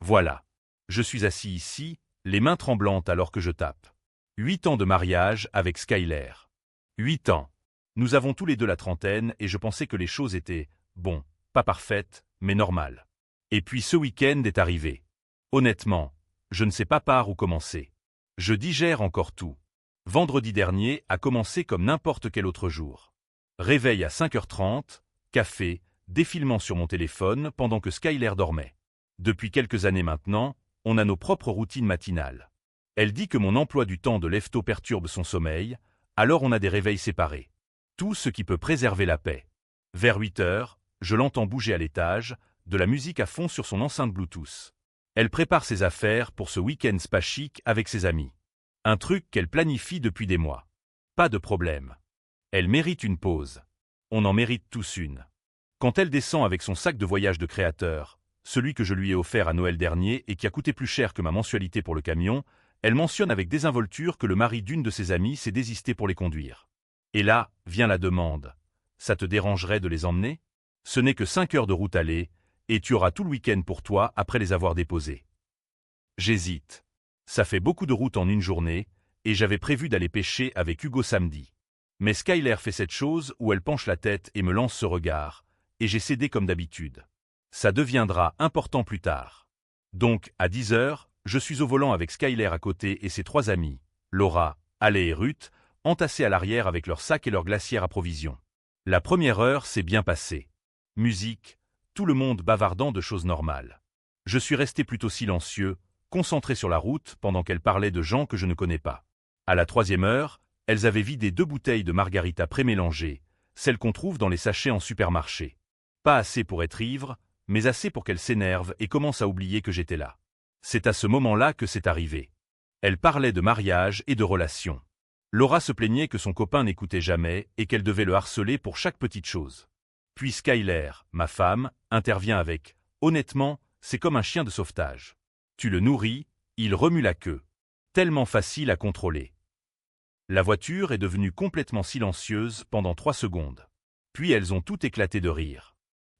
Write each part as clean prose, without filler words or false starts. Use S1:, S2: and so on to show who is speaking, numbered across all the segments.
S1: Voilà. Je suis assis ici, les mains tremblantes alors que je tape. 8 ans de mariage avec Skyler. 8 ans. Nous avons tous les deux la trentaine et je pensais que les choses étaient, bon, pas parfaites, mais normales. Et puis ce week-end est arrivé. Honnêtement, je ne sais pas par où commencer. Je digère encore tout. Vendredi dernier a commencé comme n'importe quel autre jour. Réveil à 5h30, café, défilement sur mon téléphone pendant que Skyler dormait. Depuis quelques années maintenant, on a nos propres routines matinales. Elle dit que mon emploi du temps de lève-tôt perturbe son sommeil, alors on a des réveils séparés. Tout ce qui peut préserver la paix. Vers 8h, je l'entends bouger à l'étage, de la musique à fond sur son enceinte Bluetooth. Elle prépare ses affaires pour ce week-end spa chic avec ses amis. Un truc qu'elle planifie depuis des mois. Pas de problème. Elle mérite une pause. On en mérite tous une. Quand elle descend avec son sac de voyage de créateur, celui que je lui ai offert à Noël dernier et qui a coûté plus cher que ma mensualité pour le camion, elle mentionne avec désinvolture que le mari d'une de ses amies s'est désisté pour les conduire. Et là, vient la demande. Ça te dérangerait de les emmener? Ce n'est que 5 heures de route aller, et tu auras tout le week-end pour toi après les avoir déposés. J'hésite. Ça fait beaucoup de route en une journée, et j'avais prévu d'aller pêcher avec Hugo samedi. Mais Skyler fait cette chose où elle penche la tête et me lance ce regard, et j'ai cédé comme d'habitude. Ça deviendra important plus tard. Donc, à 10h, je suis au volant avec Skyler à côté et ses 3 amis, Laura, Allé et Ruth, entassés à l'arrière avec leurs sacs et leurs glacières à provisions. La première heure s'est bien passée. Musique, tout le monde bavardant de choses normales. Je suis resté plutôt silencieux, concentré sur la route pendant qu'elles parlaient de gens que je ne connais pas. À la 3e heure, elles avaient vidé 2 bouteilles de margarita pré-mélangées, celles qu'on trouve dans les sachets en supermarché. Pas assez pour être ivre, mais assez pour qu'elles s'énervent et commencent à oublier que j'étais là. C'est à ce moment-là que c'est arrivé. Elles parlaient de mariage et de relations. Laura se plaignait que son copain n'écoutait jamais et qu'elle devait le harceler pour chaque petite chose. Puis Skyler, ma femme, intervient avec « Honnêtement, c'est comme un chien de sauvetage. Tu le nourris, il remue la queue. Tellement facile à contrôler. » La voiture est devenue complètement silencieuse pendant 3 secondes. Puis elles ont toutes éclaté de rire.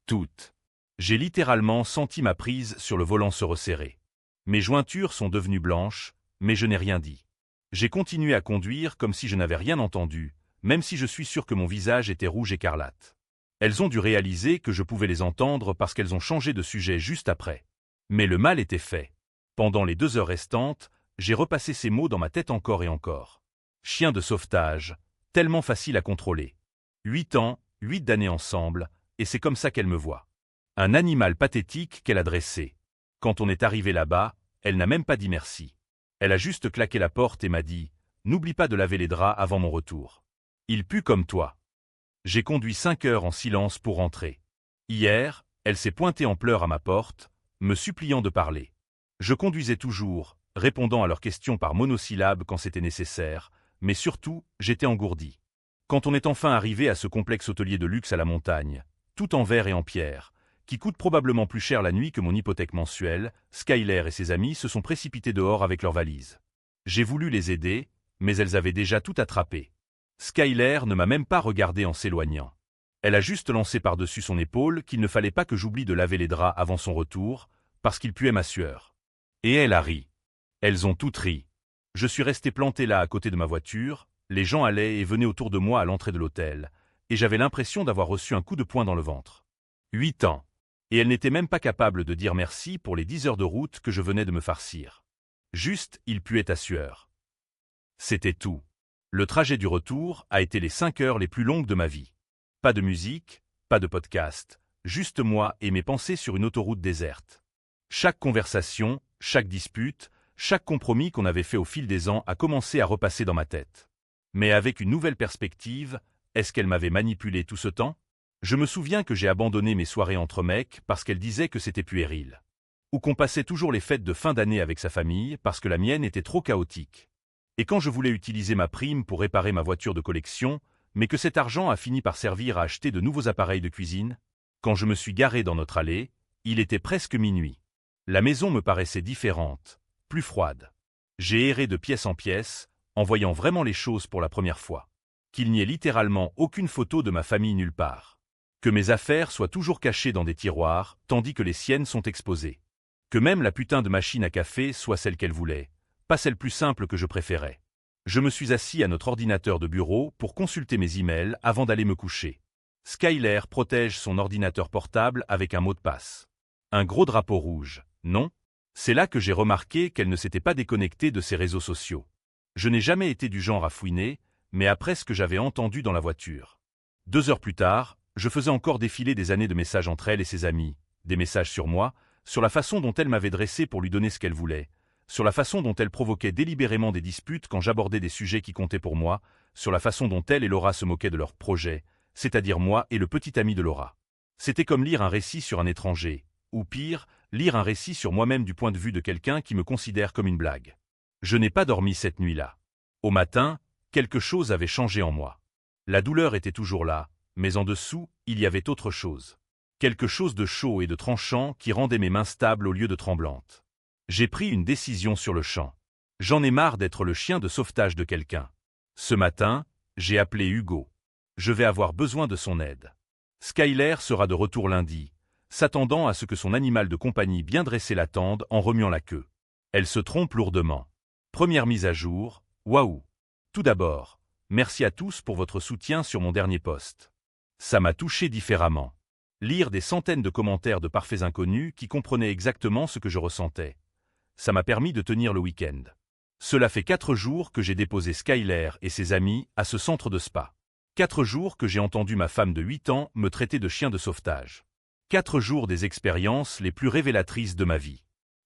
S1: Toutes. J'ai littéralement senti ma prise sur le volant se resserrer. Mes jointures sont devenues blanches, mais je n'ai rien dit. J'ai continué à conduire comme si je n'avais rien entendu, même si je suis sûr que mon visage était rouge écarlate. Elles ont dû réaliser que je pouvais les entendre parce qu'elles ont changé de sujet juste après. Mais le mal était fait. Pendant les 2 heures restantes, j'ai repassé ces mots dans ma tête encore et encore. Chien de sauvetage, tellement facile à contrôler. 8 ans, 8 d'années ensemble, et c'est comme ça qu'elle me voit. Un animal pathétique qu'elle a dressé. Quand on est arrivé là-bas, elle n'a même pas dit merci. Elle a juste claqué la porte et m'a dit « N'oublie pas de laver les draps avant mon retour. Il pue comme toi. » J'ai conduit 5 heures en silence pour rentrer. Hier, elle s'est pointée en pleurs à ma porte, me suppliant de parler. Je conduisais toujours, répondant à leurs questions par monosyllabes quand c'était nécessaire, mais surtout, j'étais engourdi. Quand on est enfin arrivé à ce complexe hôtelier de luxe à la montagne, tout en verre et en pierre, qui coûte probablement plus cher la nuit que mon hypothèque mensuelle, Skyler et ses amis se sont précipités dehors avec leurs valises. J'ai voulu les aider, mais elles avaient déjà tout attrapé. Skyler ne m'a même pas regardé en s'éloignant. Elle a juste lancé par-dessus son épaule qu'il ne fallait pas que j'oublie de laver les draps avant son retour, parce qu'il puait ma sueur. Et elle a ri. Elles ont toutes ri. Je suis resté planté là à côté de ma voiture, les gens allaient et venaient autour de moi à l'entrée de l'hôtel, et j'avais l'impression d'avoir reçu un coup de poing dans le ventre. 8 ans. Et elle n'était même pas capable de dire merci pour les 10 heures de route que je venais de me farcir. Juste, il puait à sueur. C'était tout. Le trajet du retour a été les 5 heures les plus longues de ma vie. Pas de musique, pas de podcast, juste moi et mes pensées sur une autoroute déserte. Chaque conversation, chaque dispute, chaque compromis qu'on avait fait au fil des ans a commencé à repasser dans ma tête. Mais avec une nouvelle perspective, est-ce qu'elle m'avait manipulé tout ce temps? Je me souviens que j'ai abandonné mes soirées entre mecs parce qu'elle disait que c'était puéril. Ou qu'on passait toujours les fêtes de fin d'année avec sa famille parce que la mienne était trop chaotique. Et quand je voulais utiliser ma prime pour réparer ma voiture de collection, mais que cet argent a fini par servir à acheter de nouveaux appareils de cuisine, quand je me suis garé dans notre allée, il était presque minuit. La maison me paraissait différente, plus froide. J'ai erré de pièce en pièce, en voyant vraiment les choses pour la première fois. Qu'il n'y ait littéralement aucune photo de ma famille nulle part. Que mes affaires soient toujours cachées dans des tiroirs, tandis que les siennes sont exposées. Que même la putain de machine à café soit celle qu'elle voulait, pas celle plus simple que je préférais. Je me suis assis à notre ordinateur de bureau pour consulter mes emails avant d'aller me coucher. Skyler protège son ordinateur portable avec un mot de passe. Un gros drapeau rouge, non? C'est là que j'ai remarqué qu'elle ne s'était pas déconnectée de ses réseaux sociaux. Je n'ai jamais été du genre à fouiner, mais après ce que j'avais entendu dans la voiture. 2 heures plus tard, je faisais encore défiler des années de messages entre elle et ses amis, des messages sur moi, sur la façon dont elle m'avait dressé pour lui donner ce qu'elle voulait, sur la façon dont elle provoquait délibérément des disputes quand j'abordais des sujets qui comptaient pour moi, sur la façon dont elle et Laura se moquaient de leur projet, c'est-à-dire moi et le petit ami de Laura. C'était comme lire un récit sur un étranger, ou pire, lire un récit sur moi-même du point de vue de quelqu'un qui me considère comme une blague. Je n'ai pas dormi cette nuit-là. Au matin, quelque chose avait changé en moi. La douleur était toujours là, mais en dessous, il y avait autre chose. Quelque chose de chaud et de tranchant qui rendait mes mains stables au lieu de tremblantes. J'ai pris une décision sur le champ. J'en ai marre d'être le chien de sauvetage de quelqu'un. Ce matin, j'ai appelé Hugo. Je vais avoir besoin de son aide. Skyler sera de retour lundi, s'attendant à ce que son animal de compagnie bien dressé l'attende en remuant la queue. Elle se trompe lourdement. Première mise à jour, waouh! Tout d'abord, merci à tous pour votre soutien sur mon dernier post. Ça m'a touché différemment. Lire des centaines de commentaires de parfaits inconnus qui comprenaient exactement ce que je ressentais. Ça m'a permis de tenir le week-end. Cela fait 4 jours que j'ai déposé Skyler et ses amis à ce centre de spa. 4 jours que j'ai entendu ma femme de 8 ans me traiter de chien de sauvetage. 4 jours des expériences les plus révélatrices de ma vie.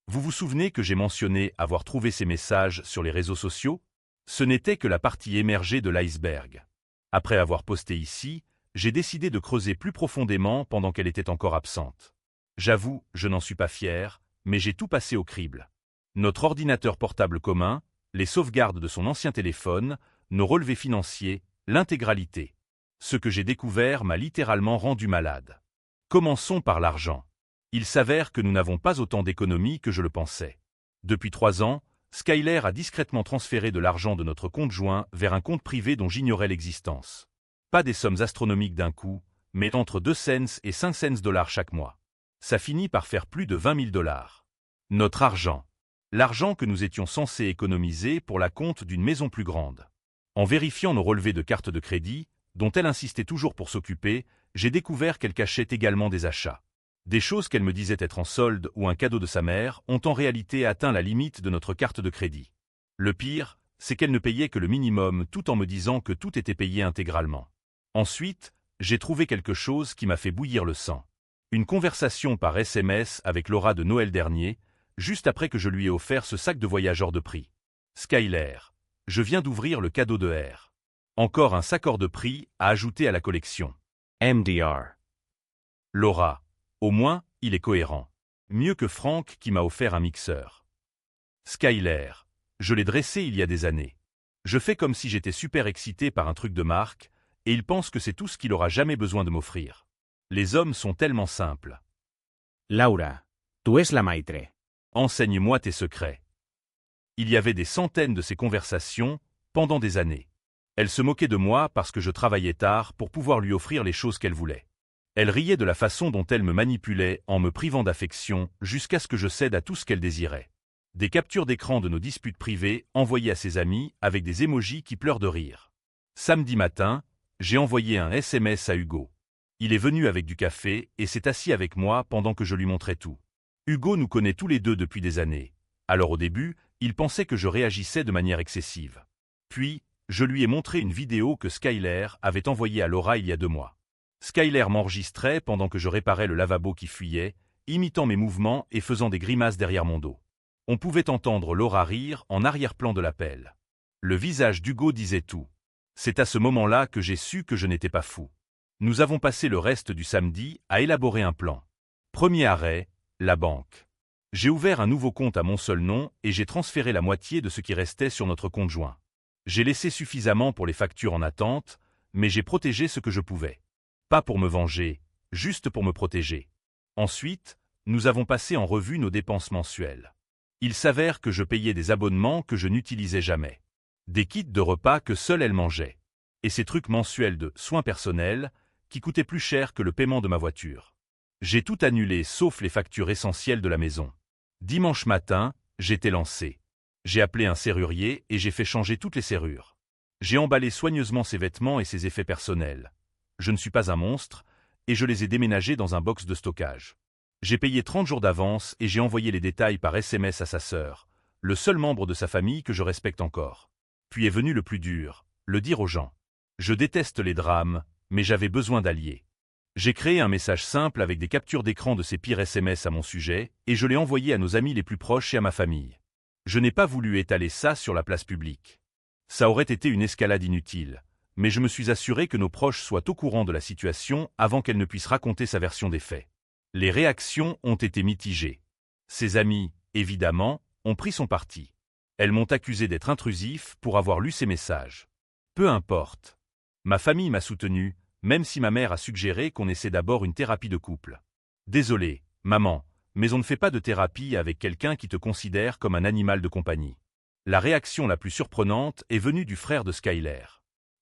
S1: Vous vous souvenez que j'ai mentionné avoir trouvé ces messages sur les réseaux sociaux? Ce n'était que la partie émergée de l'iceberg. Après avoir posté ici, j'ai décidé de creuser plus profondément pendant qu'elle était encore absente. J'avoue, je n'en suis pas fier, mais j'ai tout passé au crible. Notre ordinateur portable commun, les sauvegardes de son ancien téléphone, nos relevés financiers, l'intégralité. Ce que j'ai découvert m'a littéralement rendu malade. Commençons par l'argent. Il s'avère que nous n'avons pas autant d'économies que je le pensais. Depuis 3 ans, Skyler a discrètement transféré de l'argent de notre compte joint vers un compte privé dont j'ignorais l'existence. Pas des sommes astronomiques d'un coup, mais entre 2 cents et 5 cents dollars chaque mois. Ça finit par faire plus de 20 000 dollars. Notre argent. L'argent que nous étions censés économiser pour la compte d'une maison plus grande. En vérifiant nos relevés de carte de crédit, dont elle insistait toujours pour s'occuper, j'ai découvert qu'elle cachait également des achats. Des choses qu'elle me disait être en solde ou un cadeau de sa mère ont en réalité atteint la limite de notre carte de crédit. Le pire, c'est qu'elle ne payait que le minimum tout en me disant que tout était payé intégralement. Ensuite, j'ai trouvé quelque chose qui m'a fait bouillir le sang. Une conversation par SMS avec Laura de Noël dernier, juste après que je lui ai offert ce sac de voyage hors de prix. Skyler, je viens d'ouvrir le cadeau de R. Encore un sac hors de prix à ajouter à la collection. MDR. Laura, au moins, il est cohérent. Mieux que Frank qui m'a offert un mixeur. Skyler, je l'ai dressé il y a des années. Je fais comme si j'étais super excité par un truc de marque, et il pense que c'est tout ce qu'il aura jamais besoin de m'offrir. Les hommes sont tellement simples.
S2: Laura, tu es la maitre.
S1: Enseigne-moi tes secrets. Il y avait des centaines de ces conversations, pendant des années. Elle se moquait de moi parce que je travaillais tard pour pouvoir lui offrir les choses qu'elle voulait. Elle riait de la façon dont elle me manipulait en me privant d'affection jusqu'à ce que je cède à tout ce qu'elle désirait. Des captures d'écran de nos disputes privées envoyées à ses amis avec des émojis qui pleurent de rire. Samedi matin, j'ai envoyé un SMS à Hugo. Il est venu avec du café et s'est assis avec moi pendant que je lui montrais tout. Hugo nous connaît tous les deux depuis des années. Alors au début, il pensait que je réagissais de manière excessive. Puis, je lui ai montré une vidéo que Skyler avait envoyée à Laura il y a 2 mois. Skyler m'enregistrait pendant que je réparais le lavabo qui fuyait, imitant mes mouvements et faisant des grimaces derrière mon dos. On pouvait entendre Laura rire en arrière-plan de l'appel. Le visage d'Hugo disait tout. C'est à ce moment-là que j'ai su que je n'étais pas fou. Nous avons passé le reste du samedi à élaborer un plan. Premier arrêt, la banque. J'ai ouvert un nouveau compte à mon seul nom et j'ai transféré la moitié de ce qui restait sur notre compte joint. J'ai laissé suffisamment pour les factures en attente, mais j'ai protégé ce que je pouvais. Pas pour me venger, juste pour me protéger. Ensuite, nous avons passé en revue nos dépenses mensuelles. Il s'avère que je payais des abonnements que je n'utilisais jamais. Des kits de repas que seule elle mangeait. Et ces trucs mensuels de soins personnels qui coûtaient plus cher que le paiement de ma voiture. J'ai tout annulé sauf les factures essentielles de la maison. Dimanche matin, j'étais lancé. J'ai appelé un serrurier et j'ai fait changer toutes les serrures. J'ai emballé soigneusement ses vêtements et ses effets personnels. Je ne suis pas un monstre, et je les ai déménagés dans un box de stockage. J'ai payé 30 jours d'avance et j'ai envoyé les détails par SMS à sa sœur, le seul membre de sa famille que je respecte encore. Puis est venu le plus dur, le dire aux gens. Je déteste les drames, mais j'avais besoin d'alliés. J'ai créé un message simple avec des captures d'écran de ces pires SMS à mon sujet, et je l'ai envoyé à nos amis les plus proches et à ma famille. Je n'ai pas voulu étaler ça sur la place publique. Ça aurait été une escalade inutile, mais je me suis assuré que nos proches soient au courant de la situation avant qu'elle ne puisse raconter sa version des faits. Les réactions ont été mitigées. Ses amis, évidemment, ont pris son parti. Elles m'ont accusé d'être intrusif pour avoir lu ces messages. Peu importe. Ma famille m'a soutenu, même si ma mère a suggéré qu'on essaie d'abord une thérapie de couple. Désolé, maman, mais on ne fait pas de thérapie avec quelqu'un qui te considère comme un animal de compagnie. La réaction la plus surprenante est venue du frère de Skyler.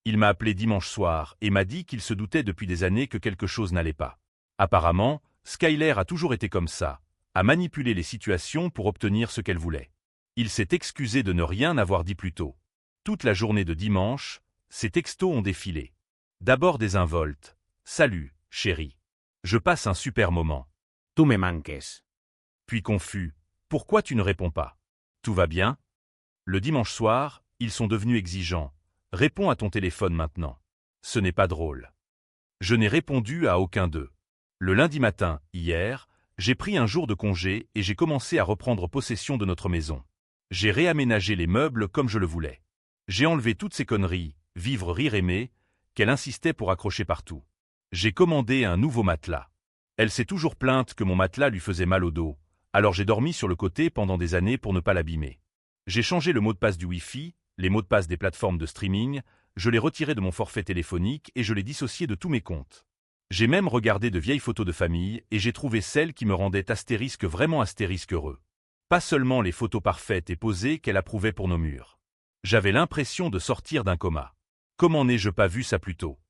S1: Il m'a appelé dimanche soir et m'a dit qu'il se doutait depuis des années que quelque chose n'allait pas. Apparemment, Skyler a toujours été comme ça, à manipuler les situations pour obtenir ce qu'elle voulait. Il s'est excusé de ne rien avoir dit plus tôt. Toute la journée de dimanche, ses textos ont défilé. D'abord désinvolte. « Salut, chérie. Je passe un super moment. »
S2: Tu me manques.
S1: Puis confus. « Pourquoi tu ne réponds pas? Tout va bien? » Le dimanche soir, ils sont devenus exigeants. « Réponds à ton téléphone maintenant. » Ce n'est pas drôle. Je n'ai répondu à aucun d'eux. Le lundi matin, hier, j'ai pris un jour de congé et j'ai commencé à reprendre possession de notre maison. J'ai réaménagé les meubles comme je le voulais. J'ai enlevé toutes ces conneries, vivre, rire, aimer, qu'elle insistait pour accrocher partout. J'ai commandé un nouveau matelas. Elle s'est toujours plainte que mon matelas lui faisait mal au dos, alors j'ai dormi sur le côté pendant des années pour ne pas l'abîmer. J'ai changé le mot de passe du Wi-Fi, les mots de passe des plateformes de streaming, je l'ai retiré de mon forfait téléphonique et je l'ai dissocié de tous mes comptes. J'ai même regardé de vieilles photos de famille et j'ai trouvé celles qui me rendaient astérisque vraiment astérisque heureux. Pas seulement les photos parfaites et posées qu'elle approuvait pour nos murs. J'avais l'impression de sortir d'un coma. Comment n'ai-je pas vu ça plus tôt?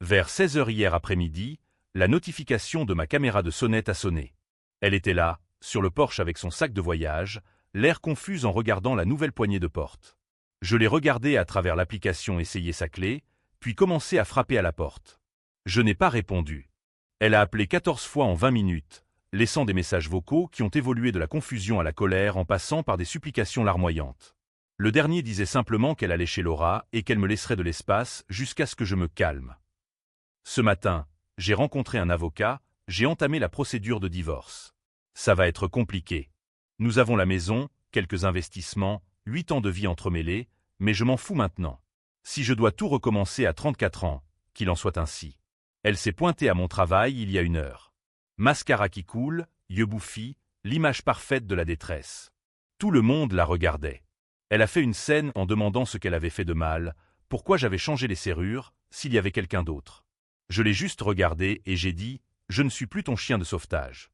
S1: Vers 16h hier après-midi, la notification de ma caméra de sonnette a sonné. Elle était là, sur le porche avec son sac de voyage, l'air confuse en regardant la nouvelle poignée de porte. Je l'ai regardée à travers l'application essayer sa clé, puis commencé à frapper à la porte. Je n'ai pas répondu. Elle a appelé 14 fois en 20 minutes, laissant des messages vocaux qui ont évolué de la confusion à la colère en passant par des supplications larmoyantes. Le dernier disait simplement qu'elle allait chez Laura et qu'elle me laisserait de l'espace jusqu'à ce que je me calme. Ce matin, j'ai rencontré un avocat, j'ai entamé la procédure de divorce. Ça va être compliqué. Nous avons la maison, quelques investissements, 8 ans de vie entremêlés, mais je m'en fous maintenant. Si je dois tout recommencer à 34 ans, qu'il en soit ainsi. Elle s'est pointée à mon travail il y a 1 heure. Mascara qui coule, yeux bouffis, l'image parfaite de la détresse. Tout le monde la regardait. Elle a fait une scène en demandant ce qu'elle avait fait de mal, pourquoi j'avais changé les serrures, s'il y avait quelqu'un d'autre. Je l'ai juste regardé et j'ai dit « Je ne suis plus ton chien de sauvetage ».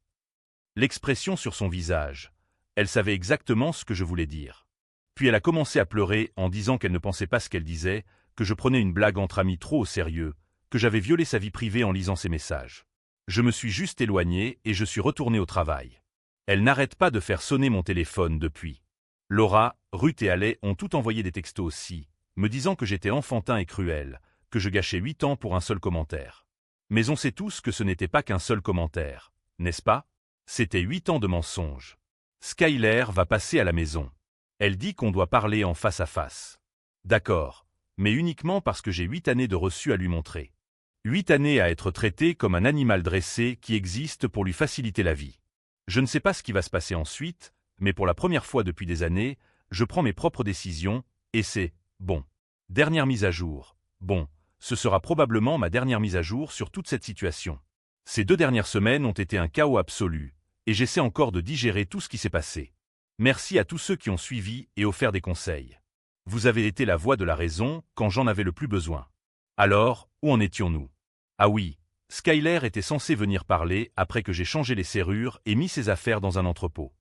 S1: L'expression sur son visage, elle savait exactement ce que je voulais dire. Puis elle a commencé à pleurer en disant qu'elle ne pensait pas ce qu'elle disait, que je prenais une blague entre amis trop au sérieux, que j'avais violé sa vie privée en lisant ses messages. Je me suis juste éloigné et je suis retourné au travail. Elle n'arrête pas de faire sonner mon téléphone depuis. Laura, Ruth et Allais ont tout envoyé des textos aussi, me disant que j'étais enfantin et cruel, que je gâchais 8 ans pour un seul commentaire. Mais on sait tous que ce n'était pas qu'un seul commentaire, n'est-ce pas? C'était 8 ans de mensonges. Skyler va passer à la maison. Elle dit qu'on doit parler en face à face. D'accord, mais uniquement parce que j'ai 8 années de reçu à lui montrer. 8 années à être traité comme un animal dressé qui existe pour lui faciliter la vie. Je ne sais pas ce qui va se passer ensuite, mais pour la première fois depuis des années, je prends mes propres décisions, et c'est, bon. Dernière mise à jour. Bon, ce sera probablement ma dernière mise à jour sur toute cette situation. Ces 2 dernières semaines ont été un chaos absolu, et j'essaie encore de digérer tout ce qui s'est passé. Merci à tous ceux qui ont suivi et offert des conseils. Vous avez été la voix de la raison quand j'en avais le plus besoin. Alors, où en étions-nous? Ah oui, Skyler était censé venir parler après que j'ai changé les serrures et mis ses affaires dans un entrepôt.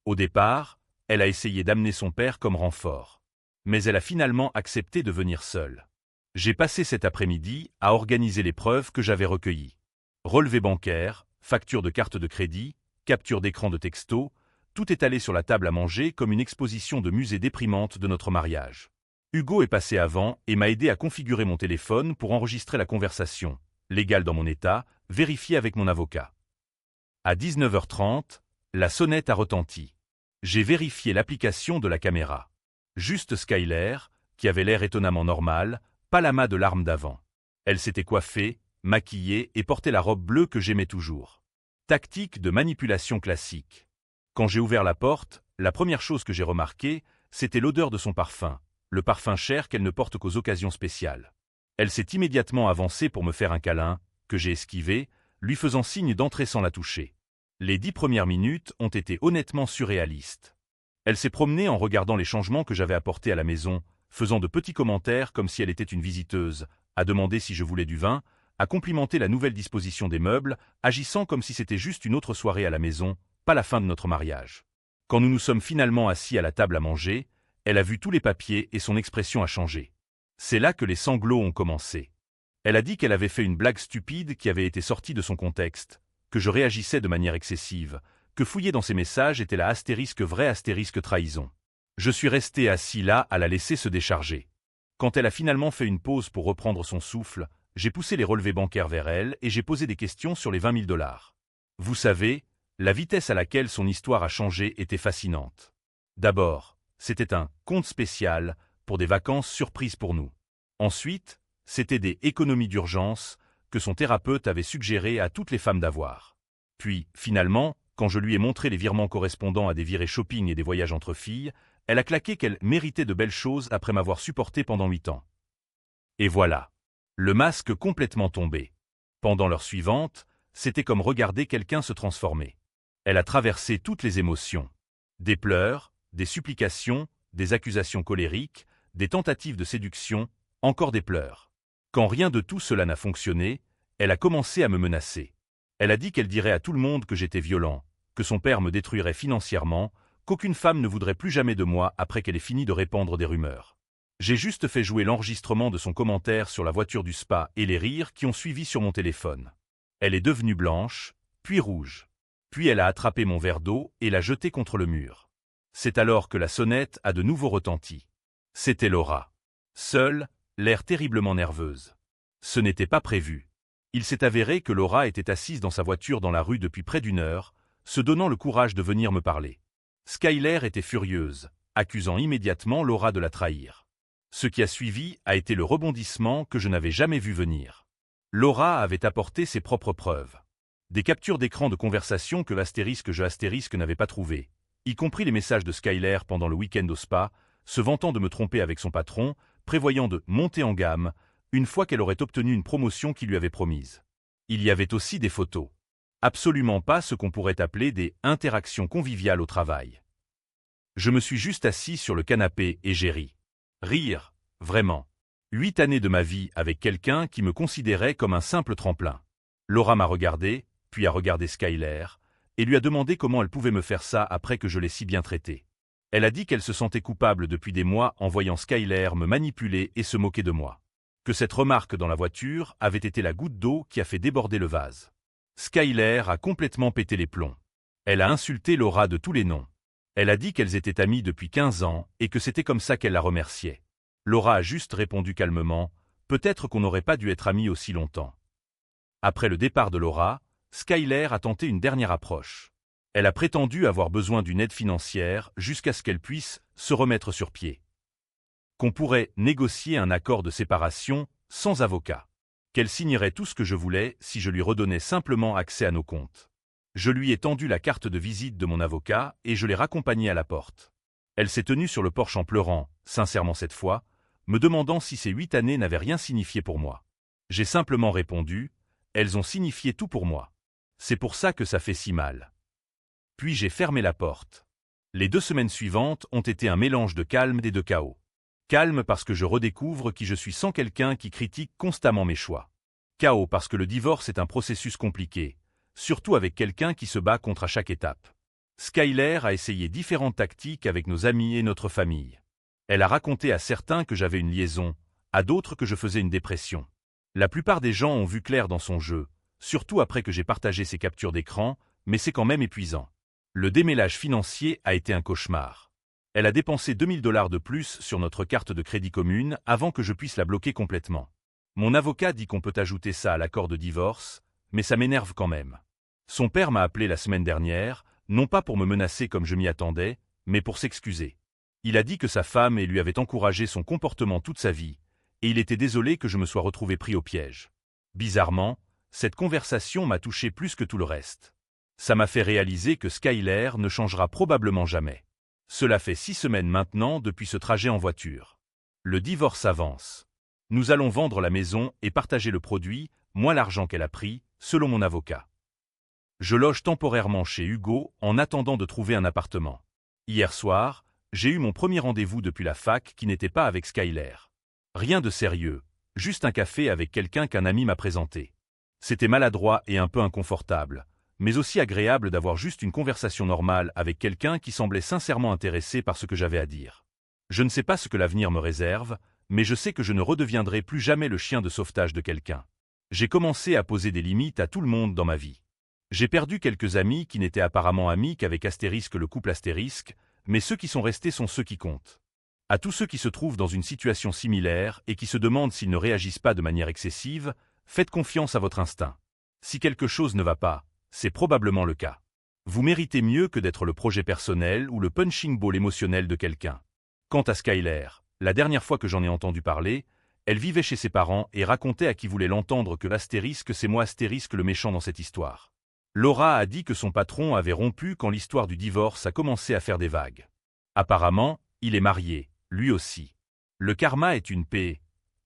S1: Au départ, elle a essayé d'amener son père comme renfort. Mais elle a finalement accepté de venir seule. J'ai passé cet après-midi à organiser les preuves que j'avais recueillies. Relevé bancaire, facture de carte de crédit, capture d'écran de texto, Tout étalé sur la table à manger comme une exposition de musée déprimante de notre mariage. Hugo est passé avant et m'a aidé à configurer mon téléphone pour enregistrer la conversation, légale dans mon état, vérifiée avec mon avocat. À 19h30, la sonnette a retenti. J'ai vérifié l'application de la caméra. Juste Skyler, qui avait l'air étonnamment normal, pas l'amas de larmes d'avant. Elle s'était coiffée, maquillée et portait la robe bleue que j'aimais toujours. Tactique de manipulation classique. Quand j'ai ouvert la porte, la première chose que j'ai remarquée, c'était l'odeur de son parfum, le parfum cher qu'elle ne porte qu'aux occasions spéciales. Elle s'est immédiatement avancée pour me faire un câlin, que j'ai esquivé, lui faisant signe d'entrer sans la toucher. Les 10 premières minutes ont été honnêtement surréalistes. Elle s'est promenée en regardant les changements que j'avais apportés à la maison, faisant de petits commentaires comme si elle était une visiteuse, à demander si je voulais du vin, à complimenter la nouvelle disposition des meubles, agissant comme si c'était juste une autre soirée à la maison, pas la fin de notre mariage. Quand nous nous sommes finalement assis à la table à manger, elle a vu tous les papiers et son expression a changé. C'est là que les sanglots ont commencé. Elle a dit qu'elle avait fait une blague stupide qui avait été sortie de son contexte, que je réagissais de manière excessive, que fouiller dans ses messages était la vraie trahison. Je suis resté assis là à la laisser se décharger. Quand elle a finalement fait une pause pour reprendre son souffle, j'ai poussé les relevés bancaires vers elle et j'ai posé des questions sur les 20 000 $. Vous savez, la vitesse à laquelle son histoire a changé était fascinante. D'abord, c'était un compte spécial pour des vacances surprises pour nous. Ensuite, c'était des économies d'urgence que son thérapeute avait suggéré à toutes les femmes d'avoir. Puis, finalement, quand je lui ai montré les virements correspondant à des virées shopping et des voyages entre filles, elle a claqué qu'elle méritait de belles choses après m'avoir supporté pendant 8 ans. Et voilà. Le masque complètement tombé. Pendant l'heure suivante, c'était comme regarder quelqu'un se transformer. Elle a traversé toutes les émotions. Des pleurs, des supplications, des accusations colériques, des tentatives de séduction, encore des pleurs. Quand rien de tout cela n'a fonctionné, elle a commencé à me menacer. Elle a dit qu'elle dirait à tout le monde que j'étais violent, que son père me détruirait financièrement, qu'aucune femme ne voudrait plus jamais de moi après qu'elle ait fini de répandre des rumeurs. J'ai juste fait jouer l'enregistrement de son commentaire sur la voiture du spa et les rires qui ont suivi sur mon téléphone. Elle est devenue blanche, puis rouge. Puis elle a attrapé mon verre d'eau et l'a jeté contre le mur. C'est alors que la sonnette a de nouveau retenti. C'était Laura. Seule, l'air terriblement nerveuse. Ce n'était pas prévu. Il s'est avéré que Laura était assise dans sa voiture dans la rue depuis près d'1 heure, se donnant le courage de venir me parler. Skyler était furieuse, accusant immédiatement Laura de la trahir. Ce qui a suivi a été le rebondissement que je n'avais jamais vu venir. Laura avait apporté ses propres preuves. Des captures d'écran de conversation que *je* n'avait pas trouvées, y compris les messages de Skyler pendant le week-end au spa, se vantant de me tromper avec son patron, prévoyant de monter en gamme, une fois qu'elle aurait obtenu une promotion qu'il lui avait promise. Il y avait aussi des photos. Absolument pas ce qu'on pourrait appeler des interactions conviviales au travail. Je me suis juste assis sur le canapé et j'ai ri. Rire, vraiment. 8 années de ma vie avec quelqu'un qui me considérait comme un simple tremplin. Laura m'a regardé, puis a regardé Skyler, et lui a demandé comment elle pouvait me faire ça après que je l'ai si bien traitée. Elle a dit qu'elle se sentait coupable depuis des mois en voyant Skyler me manipuler et se moquer de moi. Que cette remarque dans la voiture avait été la goutte d'eau qui a fait déborder le vase. Skyler a complètement pété les plombs. Elle a insulté Laura de tous les noms. Elle a dit qu'elles étaient amies depuis 15 ans et que c'était comme ça qu'elle la remerciait. Laura a juste répondu calmement, peut-être qu'on n'aurait pas dû être amis aussi longtemps. Après le départ de Laura, Skyler a tenté une dernière approche. Elle a prétendu avoir besoin d'une aide financière jusqu'à ce qu'elle puisse se remettre sur pied. Qu'on pourrait négocier un accord de séparation sans avocat. Qu'elle signerait tout ce que je voulais si je lui redonnais simplement accès à nos comptes. Je lui ai tendu la carte de visite de mon avocat et je l'ai raccompagnée à la porte. Elle s'est tenue sur le porche en pleurant, sincèrement cette fois, me demandant si ces 8 années n'avaient rien signifié pour moi. J'ai simplement répondu, elles ont signifié tout pour moi. C'est pour ça que ça fait si mal. Puis j'ai fermé la porte. Les 2 semaines suivantes ont été un mélange de calme et de chaos. Calme parce que je redécouvre qui je suis sans quelqu'un qui critique constamment mes choix. Chaos parce que le divorce est un processus compliqué, surtout avec quelqu'un qui se bat contre à chaque étape. Skyler a essayé différentes tactiques avec nos amis et notre famille. Elle a raconté à certains que j'avais une liaison, à d'autres que je faisais une dépression. La plupart des gens ont vu clair dans son jeu, surtout après que j'ai partagé ses captures d'écran, mais c'est quand même épuisant. Le démêlage financier a été un cauchemar. Elle a dépensé 2000 $ de plus sur notre carte de crédit commune avant que je puisse la bloquer complètement. Mon avocat dit qu'on peut ajouter ça à l'accord de divorce, mais ça m'énerve quand même. Son père m'a appelé la semaine dernière, non pas pour me menacer comme je m'y attendais, mais pour s'excuser. Il a dit que sa femme lui avait encouragé son comportement toute sa vie, et il était désolé que je me sois retrouvé pris au piège. Bizarrement, cette conversation m'a touché plus que tout le reste. Ça m'a fait réaliser que Skyler ne changera probablement jamais. Cela fait 6 semaines maintenant depuis ce trajet en voiture. Le divorce avance. Nous allons vendre la maison et partager le produit, moins l'argent qu'elle a pris, selon mon avocat. Je loge temporairement chez Hugo en attendant de trouver un appartement. Hier soir, j'ai eu mon premier rendez-vous depuis la fac qui n'était pas avec Skyler. Rien de sérieux, juste un café avec quelqu'un qu'un ami m'a présenté. C'était maladroit et un peu inconfortable, mais aussi agréable d'avoir juste une conversation normale avec quelqu'un qui semblait sincèrement intéressé par ce que j'avais à dire. Je ne sais pas ce que l'avenir me réserve, mais je sais que je ne redeviendrai plus jamais le chien de sauvetage de quelqu'un. J'ai commencé à poser des limites à tout le monde dans ma vie. J'ai perdu quelques amis qui n'étaient apparemment amis qu'avec Astérisque le couple Astérisque, mais ceux qui sont restés sont ceux qui comptent. À tous ceux qui se trouvent dans une situation similaire et qui se demandent s'ils ne réagissent pas de manière excessive, faites confiance à votre instinct. Si quelque chose ne va pas, c'est probablement le cas. Vous méritez mieux que d'être le projet personnel ou le punching ball émotionnel de quelqu'un. Quant à Skyler, la dernière fois que j'en ai entendu parler, elle vivait chez ses parents et racontait à qui voulait l'entendre que Astérisque c'est moi Astérisque le méchant dans cette histoire. Laura a dit que son patron avait rompu quand l'histoire du divorce a commencé à faire des vagues. Apparemment, il est marié, lui aussi. Le karma est une paix,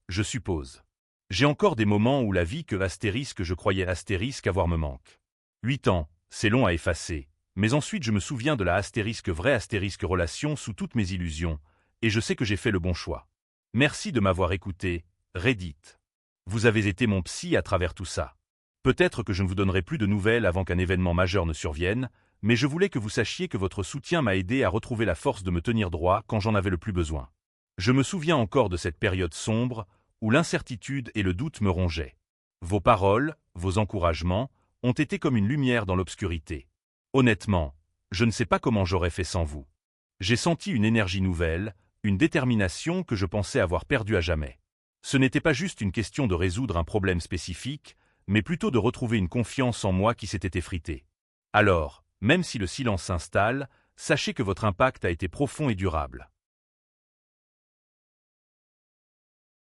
S1: je suppose. J'ai encore des moments où la vie que Astérisque je croyais Astérisque avoir me manque. 8 ans, c'est long à effacer, mais ensuite je me souviens de la Astérisque vraie Astérisque relation sous toutes mes illusions, et je sais que j'ai fait le bon choix. Merci de m'avoir écouté, Reddit. Vous avez été mon psy à travers tout ça. Peut-être que je ne vous donnerai plus de nouvelles avant qu'un événement majeur ne survienne, mais je voulais que vous sachiez que votre soutien m'a aidé à retrouver la force de me tenir droit quand j'en avais le plus besoin. Je me souviens encore de cette période sombre, où l'incertitude et le doute me rongeaient. Vos paroles, vos encouragements, ont été comme une lumière dans l'obscurité. Honnêtement, je ne sais pas comment j'aurais fait sans vous. J'ai senti une énergie nouvelle, une détermination que je pensais avoir perdue à jamais. Ce n'était pas juste une question de résoudre un problème spécifique, mais plutôt de retrouver une confiance en moi qui s'était effritée. Alors, même si le silence s'installe, sachez que votre impact a été profond et durable.